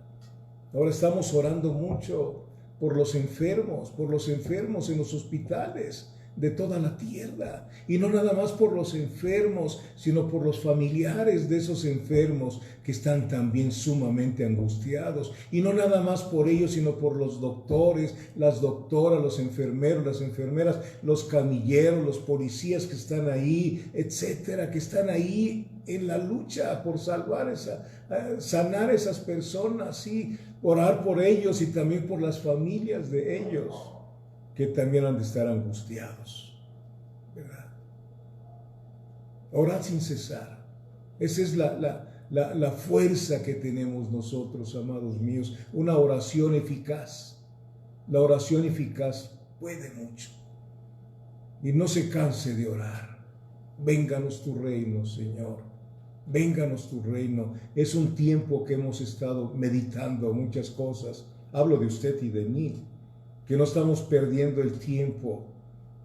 Ahora estamos orando mucho por los enfermos en los hospitales de toda la tierra. Y no nada más por los enfermos, sino por los familiares de esos enfermos que están también sumamente angustiados. Y no nada más por ellos, sino por los doctores, las doctoras, los enfermeros, las enfermeras, los camilleros, los policías que están ahí, etcétera, que están ahí en la lucha por sanar a esas personas, sí, orar por ellos y también por las familias de ellos, que también han de estar angustiados, ¿verdad? Orad sin cesar. Esa es la fuerza que tenemos nosotros, amados míos, una oración eficaz. La oración eficaz puede mucho. Y no se canse de orar. Vénganos tu reino, Señor. Vénganos tu reino. Es un tiempo que hemos estado meditando muchas cosas. Hablo de usted y de mí. Que no estamos perdiendo el tiempo,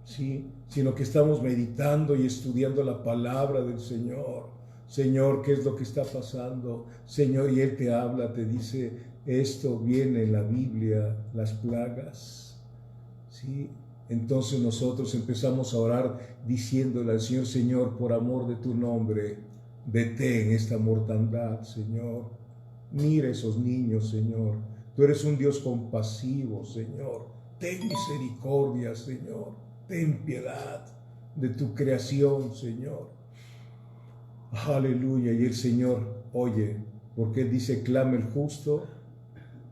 ¿sí? Sino que estamos meditando y estudiando la palabra del Señor. Señor, ¿qué es lo que está pasando? Señor, y Él te habla, te dice, esto viene en la Biblia, las plagas, ¿sí? Entonces nosotros empezamos a orar diciéndole al Señor, Señor, por amor de tu nombre, detén esta mortandad, Señor. Mira esos niños, Señor. Tú eres un Dios compasivo, Señor. Ten misericordia, Señor. Ten piedad de tu creación, Señor. Aleluya. Y el Señor oye, porque Él dice, clama el justo,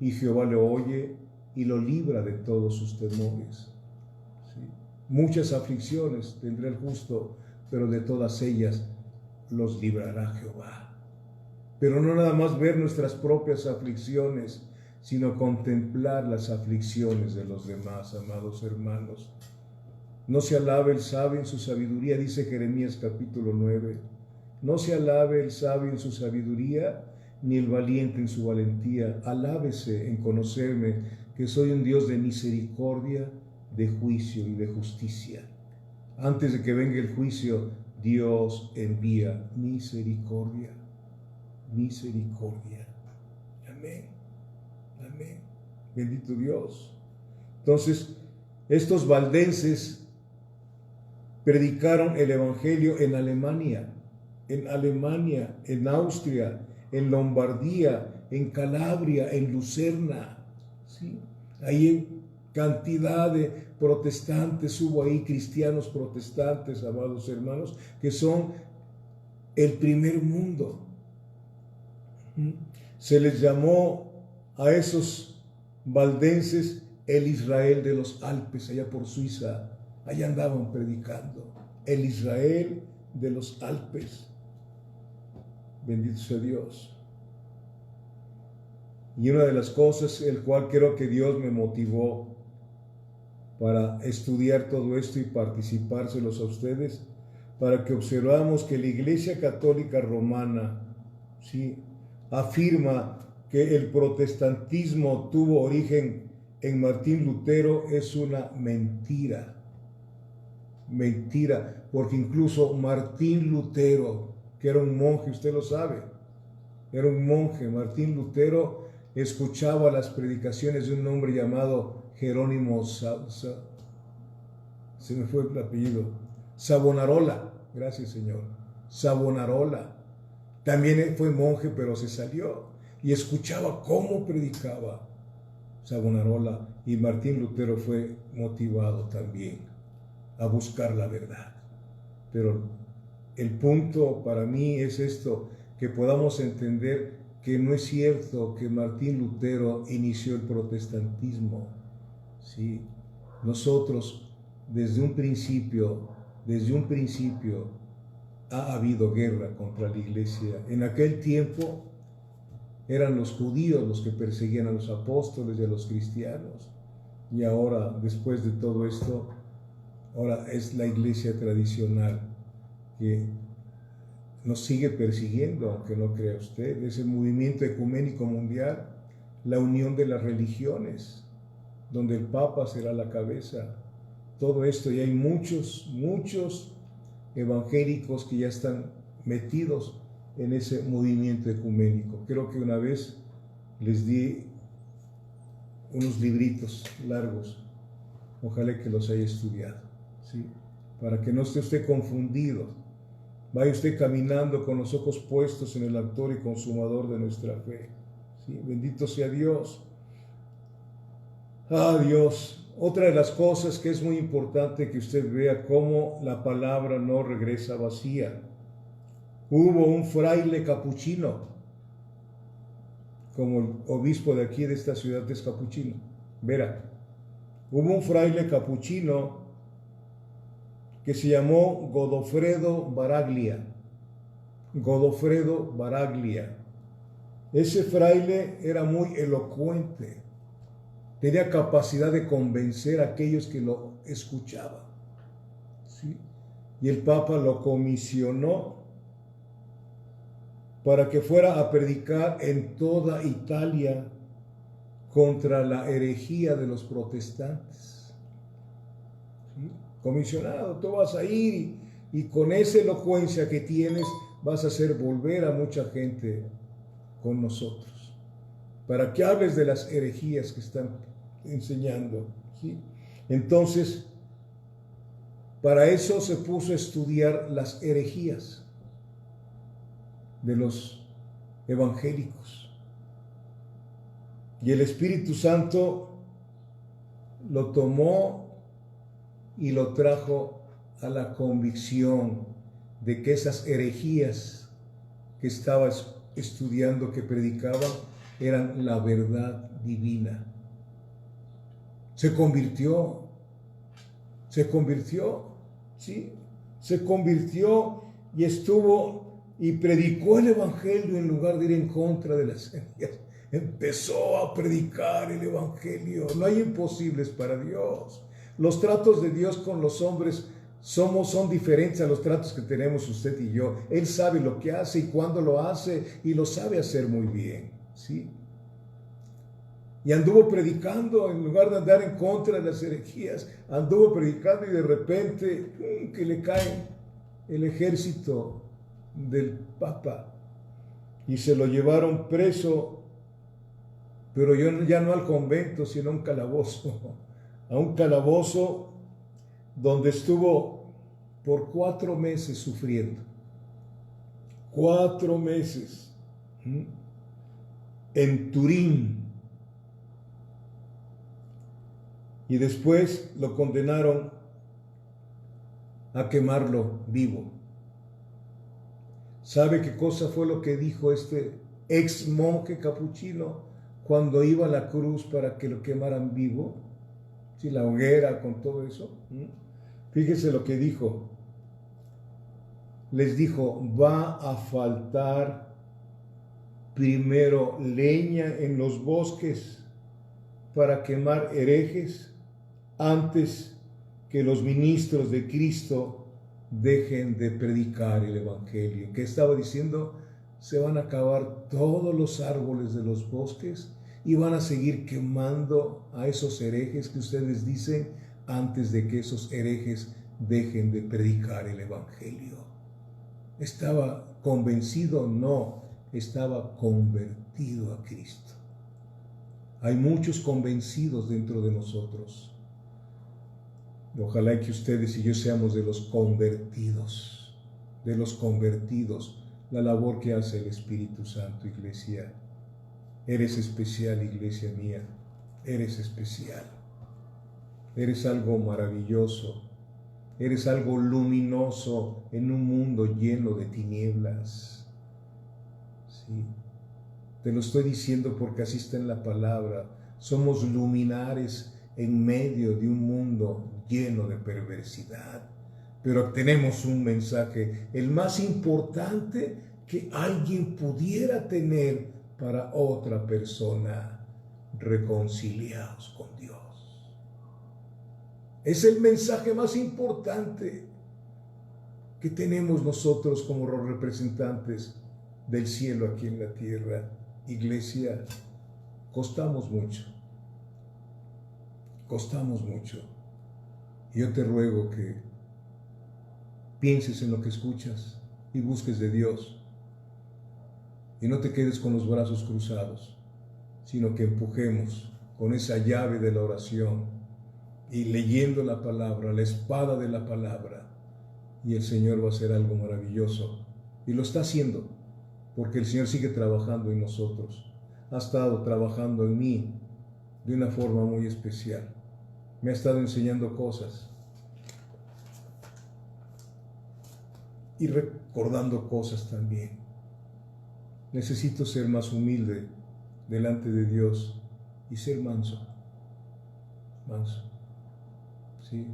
y Jehová le oye y lo libra de todos sus temores. ¿Sí? Muchas aflicciones tendrá el justo, pero de todas ellas los librará Jehová. Pero no nada más ver nuestras propias aflicciones, sino contemplar las aflicciones de los demás, amados hermanos. No se alabe el sabio en su sabiduría, dice Jeremías capítulo 9, No se alabe el sabio en su sabiduría, ni el valiente en su valentía. Alábese en conocerme, que soy un Dios de misericordia, de juicio y de justicia. Antes de que venga el juicio, Dios envía misericordia. Misericordia. Amén. Amén. Bendito Dios. Entonces, estos valdenses predicaron el evangelio en Alemania, en Austria, en Lombardía, en Calabria, en Lucerna. ¿Sí? Hay cantidad de protestantes, hubo ahí cristianos protestantes, amados hermanos, que son el primer mundo. Se les llamó a esos valdenses el Israel de los Alpes, allá por Suiza. Allá andaban predicando. El Israel de los Alpes. Bendito sea Dios. Y una de las cosas, el cual creo que Dios me motivó para estudiar todo esto y participárselos a ustedes, para que observamos que la Iglesia Católica Romana, ¿sí?, afirma que el protestantismo tuvo origen en Martín Lutero, es una mentira. Mentira, porque incluso Martín Lutero, que era un monje, usted lo sabe, era un monje, Martín Lutero escuchaba las predicaciones de un hombre llamado Jerónimo, se me fue el apellido, Savonarola, gracias Señor, Savonarola. También fue monje, pero se salió y escuchaba cómo predicaba Savonarola, y Martín Lutero fue motivado también a buscar la verdad. Pero el punto para mí es esto, que podamos entender que no es cierto que Martín Lutero inició el protestantismo. Sí, nosotros desde un principio ha habido guerra contra la iglesia. En aquel tiempo eran los judíos los que perseguían a los apóstoles y a los cristianos. Y ahora, después de todo esto, ahora es la iglesia tradicional que nos sigue persiguiendo, aunque no crea usted. Es el movimiento ecuménico mundial, la unión de las religiones, donde el Papa será la cabeza. Todo esto, y hay muchos evangélicos que ya están metidos en ese movimiento ecuménico. Creo que una vez les di unos libritos largos, ojalá que los haya estudiado, ¿sí?, para que no esté usted confundido. Vaya usted caminando con los ojos puestos en el autor y consumador de nuestra fe, ¿sí? Bendito sea Dios. Dios. Otra de las cosas que es muy importante que usted vea, cómo la palabra no regresa vacía. Hubo un fraile capuchino, como el obispo de aquí de esta ciudad es capuchino. Verá, hubo un fraile capuchino que se llamó Godofredo Baraglia. Godofredo Baraglia. Ese fraile era muy elocuente. Tenía capacidad de convencer a aquellos que lo escuchaban, ¿sí? Y el Papa lo comisionó para que fuera a predicar en toda Italia contra la herejía de los protestantes. ¿Sí? Comisionado, tú vas a ir y con esa elocuencia que tienes vas a hacer volver a mucha gente con nosotros, para que hables de las herejías que están enseñando, ¿sí? Entonces, para eso se puso a estudiar las herejías de los evangélicos. Y el Espíritu Santo lo tomó y lo trajo a la convicción de que esas herejías que estaba estudiando, que predicaban, eran la verdad divina. Se convirtió, ¿sí? Se convirtió y estuvo y predicó el evangelio en lugar de ir en contra de las herejías. Empezó a predicar el evangelio. No hay imposibles para Dios. Los tratos de Dios con los hombres Son diferentes a los tratos que tenemos usted y yo. Él sabe lo que hace y cuándo lo hace y lo sabe hacer muy bien, ¿sí? Y anduvo predicando, en lugar de andar en contra de las herejías, anduvo predicando y de repente que le cae el ejército del Papa y se lo llevaron preso, pero ya no al convento, sino a un calabozo donde estuvo por 4 meses sufriendo. 4 meses en Turín. Y después lo condenaron a quemarlo vivo. ¿Sabe qué cosa fue lo que dijo este ex monje capuchino cuando iba a la cruz para que lo quemaran vivo? Sí, la hoguera con todo eso. Fíjese lo que dijo. Les dijo, va a faltar primero leña en los bosques para quemar herejes antes que los ministros de Cristo dejen de predicar el Evangelio. ¿Qué estaba diciendo? Se van a acabar todos los árboles de los bosques y van a seguir quemando a esos herejes que ustedes dicen antes de que esos herejes dejen de predicar el Evangelio. ¿Estaba convencido? No, estaba convertido a Cristo. Hay muchos convencidos dentro de nosotros. Ojalá que ustedes y yo seamos de los convertidos, la labor que hace el Espíritu Santo, iglesia. Eres especial, iglesia mía, eres especial. Eres algo maravilloso, eres algo luminoso en un mundo lleno de tinieblas. Sí. Te lo estoy diciendo porque así está en la palabra. Somos luminares en medio de un mundo lleno de perversidad. Pero tenemos un mensaje, el más importante que alguien pudiera tener para otra persona: reconciliados con Dios. Es el mensaje más importante que tenemos nosotros como los representantes del cielo aquí en la tierra. Iglesia, costamos mucho. Yo te ruego que pienses en lo que escuchas y busques de Dios. Y no te quedes con los brazos cruzados, sino que empujemos con esa llave de la oración y leyendo la palabra, la espada de la palabra. Y el Señor va a hacer algo maravilloso. Y lo está haciendo, porque el Señor sigue trabajando en nosotros. Ha estado trabajando en mí de una forma muy especial. Me ha estado enseñando cosas y recordando cosas también. Necesito ser más humilde delante de Dios y ser manso. ¿Sí?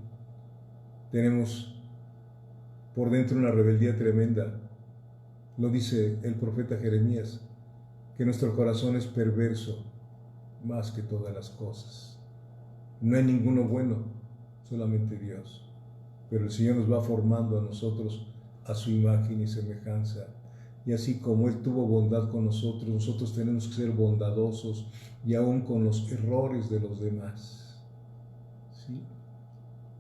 Tenemos por dentro una rebeldía tremenda. Lo dice el profeta Jeremías, que nuestro corazón es perverso más que todas las cosas. No hay ninguno bueno, solamente Dios. Pero el Señor nos va formando a nosotros a su imagen y semejanza. Y así como Él tuvo bondad con nosotros, nosotros tenemos que ser bondadosos y aún con los errores de los demás. ¿Sí?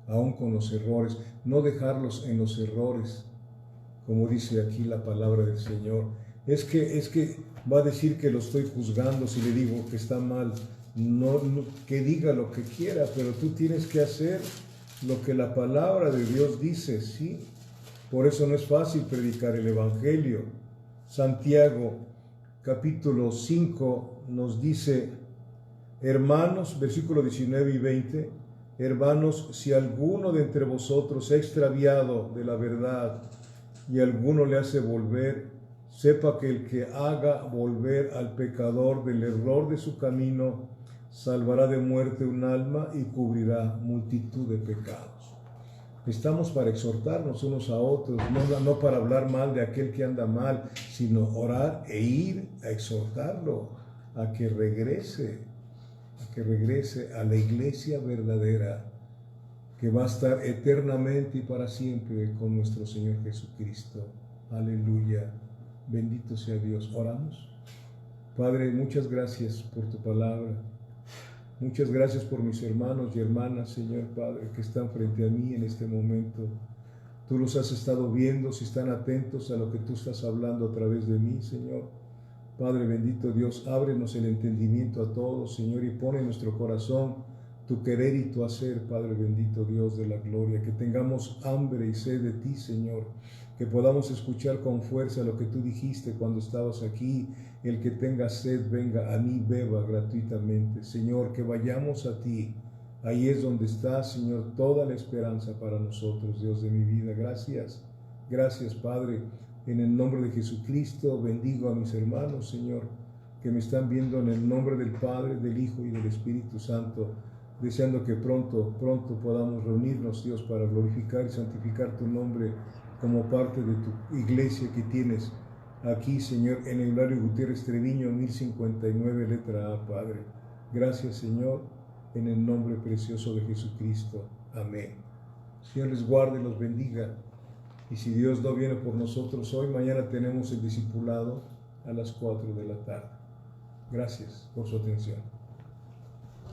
Aún con los errores, no dejarlos en los errores, como dice aquí la palabra del Señor. Es que va a decir que lo estoy juzgando si le digo que está mal. No, que diga lo que quiera, pero tú tienes que hacer lo que la palabra de Dios dice, ¿sí? Por eso no es fácil predicar el Evangelio. Santiago, capítulo 5, nos dice, hermanos, versículo 19 y 20, hermanos, si alguno de entre vosotros se ha extraviado de la verdad y alguno le hace volver, sepa que el que haga volver al pecador del error de su camino, salvará de muerte un alma y cubrirá multitud de pecados. Estamos para exhortarnos unos a otros, no para hablar mal de aquel que anda mal, sino orar e ir a exhortarlo a que regrese a la iglesia verdadera, que va a estar eternamente y para siempre con nuestro Señor Jesucristo. Aleluya. Bendito sea Dios. Oramos. Padre, muchas gracias por tu palabra. Muchas gracias por mis hermanos y hermanas, Señor Padre, que están frente a mí en este momento. Tú los has estado viendo, si están atentos a lo que tú estás hablando a través de mí, Señor. Padre bendito Dios, ábrenos el entendimiento a todos, Señor, y pone en nuestro corazón tu querer y tu hacer, Padre bendito Dios de la gloria, que tengamos hambre y sed de ti, Señor, que podamos escuchar con fuerza lo que tú dijiste cuando estabas aquí, el que tenga sed venga a mí, beba gratuitamente, Señor, que vayamos a ti, ahí es donde está, Señor, toda la esperanza para nosotros, Dios de mi vida, gracias, gracias, Padre, en el nombre de Jesucristo, bendigo a mis hermanos, Señor, que me están viendo en el nombre del Padre, del Hijo y del Espíritu Santo, deseando que pronto podamos reunirnos, Dios, para glorificar y santificar tu nombre como parte de tu iglesia que tienes aquí, Señor, en el Hilario Gutiérrez Treviño, 1059, letra A, Padre. Gracias, Señor, en el nombre precioso de Jesucristo. Amén. Señor les guarde y los bendiga. Y si Dios no viene por nosotros hoy, mañana tenemos el discipulado a las 4 de la tarde. Gracias por su atención.